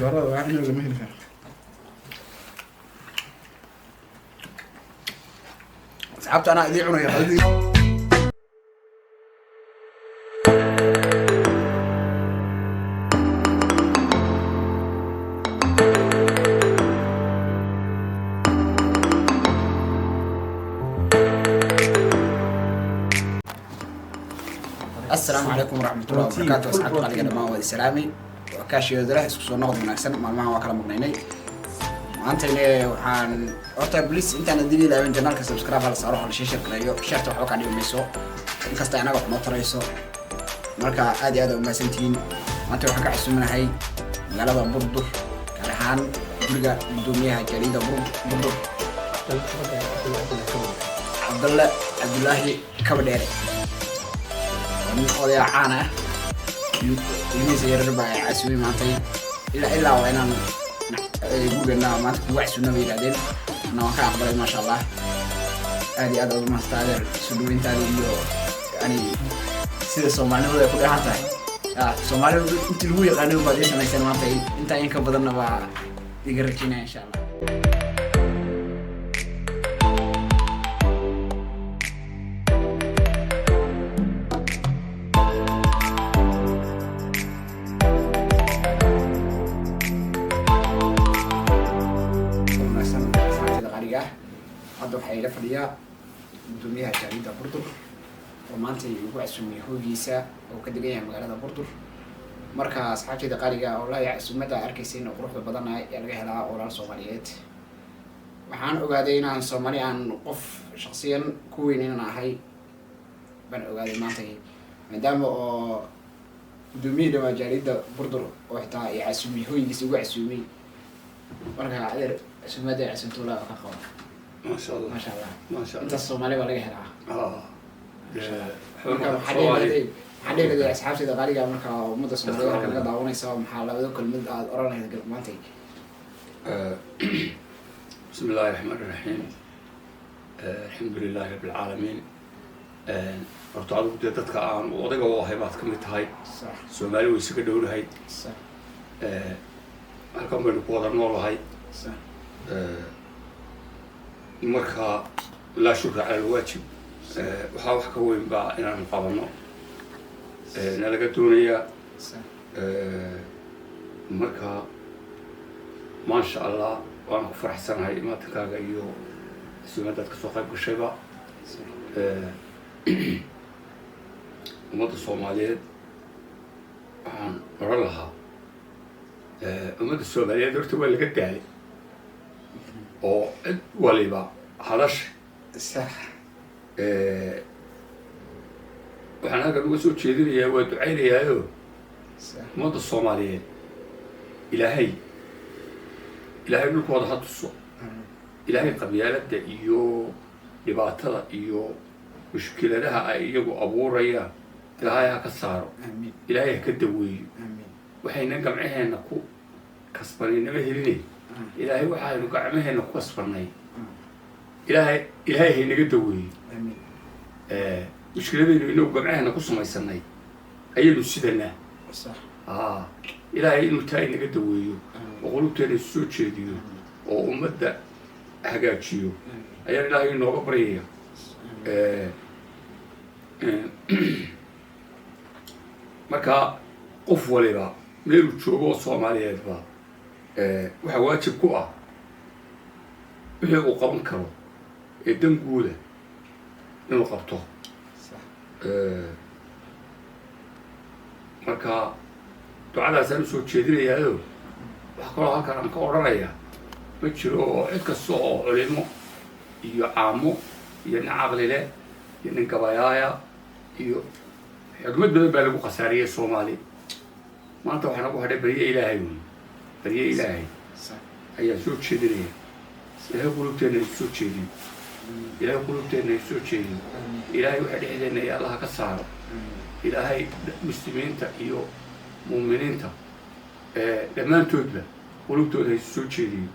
جرى واحد من الجماهير فيها. سحبت أنا أذيع يا خالدي. السلام عليكم ورحمة الله وبركاته. أصحاب قال لنا ما هو السلامي وكاشي ذره اسكو نقد من أحسن ما هو كلام مقنعني أنت اللي وحن أرتا بليس أنت أنا دليل أن جنالك سبسكرايب على صاروخ على الشاشة كلايو شرط وحوك عليه ميسو إن كستا أنا وحنا تريسو مركا عادي هذا وما سنتين أنت وحكا عسومنا هاي مقالة بردو كالحان برقا الدنيا جريدة بردو عبد الله كبديري من قضية عانة يميز يربع عسوي معناتي إلا وأنا يقول إنه ما تكون وعسونا بيلادين أنا وكان أقبل ما شاء الله هذه أدوات ما استعدر سلوين تاني يعني سيد الصومالي هو يقول حتى الصومالي أنت اللي هو يغني بعدين سنة سنة معناتي أنت يمكن بدلنا بقى يقرأنا إن شاء الله. هذا حيل فديا الدنيا جريدة بردو ومانتي يقع سمي هو جيسا وكدقيا مقالة بردو مركا أصحابي دقاليقا والله يعسومتا أركيسين وقروح بدنا يلقى هلا أورال صوماليات وحان أقادينا عن صومالي عن قف شخصيا كوينينا هاي بان أقادي مانتي مدام دومي دوا جريدة بردو وحتا يعسومي هو جيسا وقع سمي مركا عدير سمدا عسمتولا وكاقوا ما شاء الله ما شاء الله ما شاء الله انت الصومالي ولا غيرها حديقة دي أصحاب سيدة غالية مركا مدة الصومالية كان قد عونيسا محاولة كل مدة أرانا هذا مانتي بسم الله الرحمن الرحيم الحمد لله رب العالمين horta adigu dee dadka aan odaga u ahay baad ka mid tahay Soomaali way isaga dhowrahay halkan baynu ku wada noolahay marka la shukra ala alwaajib waxaa wax ka weyn baa inaan qabano nalaga doonaya marka maasha Allah waan ku faraxsanahay imaadkaaga iyo suumadad ka soo qayb gashayba ummadda Soomaaliyeed waxaan oran lahaa ummadda Soomaaliyeed horta waa laga daalay oo cid waliba hadasha صح waxaan halkan uga soo jeedinayaa waa ducaynayaayo ummadda Soomaaliyeed ilaahay dhulkooda ha tuso ilaahay qabyaaladda iyo dhibaatada iyo mushkiladaha ay iyagu abuurayaan ilaahay ha ka saaro ilaahay ha ka daweeyo waxayna gamcaheena ku kasbanay naga helinay ilaahay waxaaynu gacmaheena ku kasbanay ilaahay haynaga daweeyo mushkiladaynu inagu gamcaheena ku samaysanay ayaynu sidanaa ilaahay inuu taa inaga daweeyo oo qulubteena isu soo jeediyo oo ummadda hagaajiyo ayaan ilaahay inooga baryaya marka qof waliba meeluu joogo oo Soomaaliyeedba waxaa waajib ku ah wixii uu qaban karo ee danguuda inuu qabto marka ducadaasaan usoo jeedinayaayo wax kaloo halkan aan ka odhanaya ma jiro oo cid kasta oo culimo iyo caamo iyo nin caqli leh iyo nin gabayaaya iyo xigmad badan baa lagu khasaariyey Soomaali maanta waxaa nagu hadhay barye ilaahay ayaa soo jeedinaya ilaahay qulubteena ay soo jeediyo ilaahay waxa dhexdeena ay allaha ka saaro ilaahay muslimiinta iyo muuminiinta dhammaantoodba qulubtooda ay soo jeediyo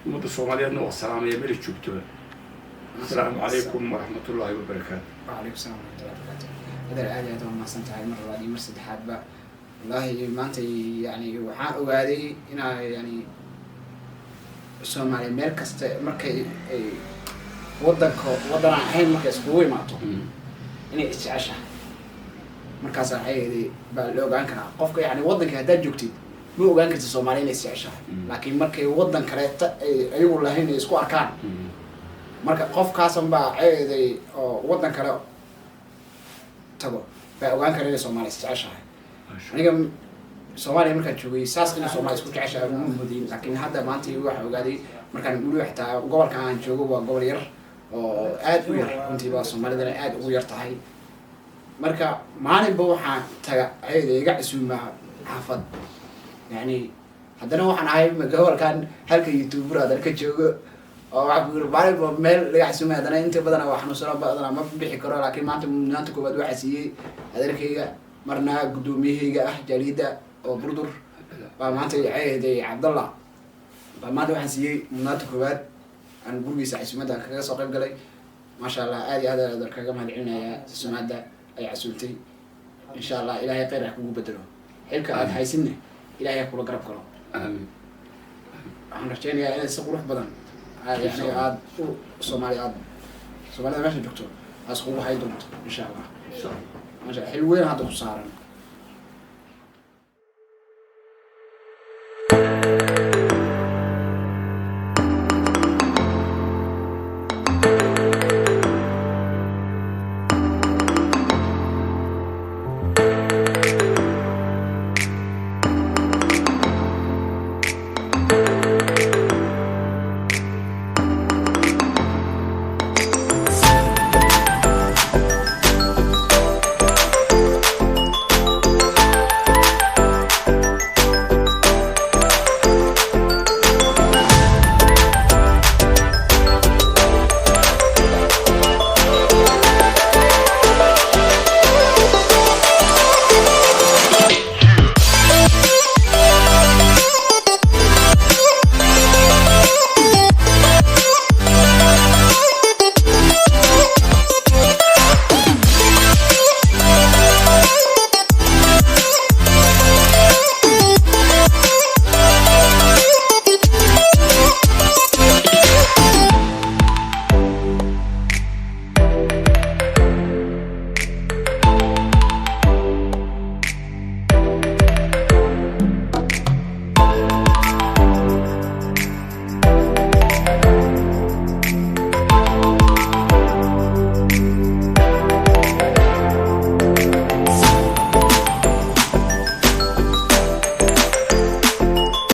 ummadda Soomaaliyeedna waa salaamaya meel joogtoba السلام عليكم ورحمة الله وبركاته. وعليكم السلام ورحمة الله وبركاته. هذا الآلة هذا ما سنتهاي مرة وادي مرسد حادبة والله ما أنت يعني وحان وهذه هنا يعني Soomaaliya meel kasta markay ay waddan ahayn markay iskugu imaato inay isjeceshahay markaas waxay baa la ogaan karaa qofka yani waddanka haddaad joogtid ma ogaan kartid Soomaaliya inay isjeceshahay laakiin markay waddan kaleeta ay ayagu lahayn ay isku arkaan marka qofkaasan baa ceeday oo waddan kale tago baa ogaan kara inay Soomaaliya isjeceshahay aniga Soomaaliya markaan joogay saas inay Soomaaliya isku jeceshahay ma mudin laakiin hadda maanta waxa ogaaday markaan guriga xitaa gobolka aan joogo waa gobol yar oo aad u yar runtii baa Soomaalidana aad ugu yar tahay marka maalinba waxaan taga ayada iga casuumaa xaafad yani haddana waxaan ahay gobolkan halka YouTuber adan ka joogo oo waxa ku maalinba meel laga casuumaa haddana inta badan waa xanuunsan badan ma bixi karo laakiin maanta koobaad waxa siiyay adeerkayga marna gudoomiyahayga ah jariida oo Burdur baa maanta ayday Cabdallah baa maanta waxaan siiyay mudnaanta koobaad aan gurigiisa casuumada kaga soo qayb galay ma sha Allah aad iyo aad kaga mahadcelinayaa sunnada ay casuumtay insha Allah ilaahay khayr ha kugu bedelo xilka aad haysinna ilaahay kula garab galo aamin waxaan rajaynayaa inaad si qurux badan yani aad Soomaaliya meesha joogto asku waxay doonto insha Allah ma sha xil weyn hadda ku saaran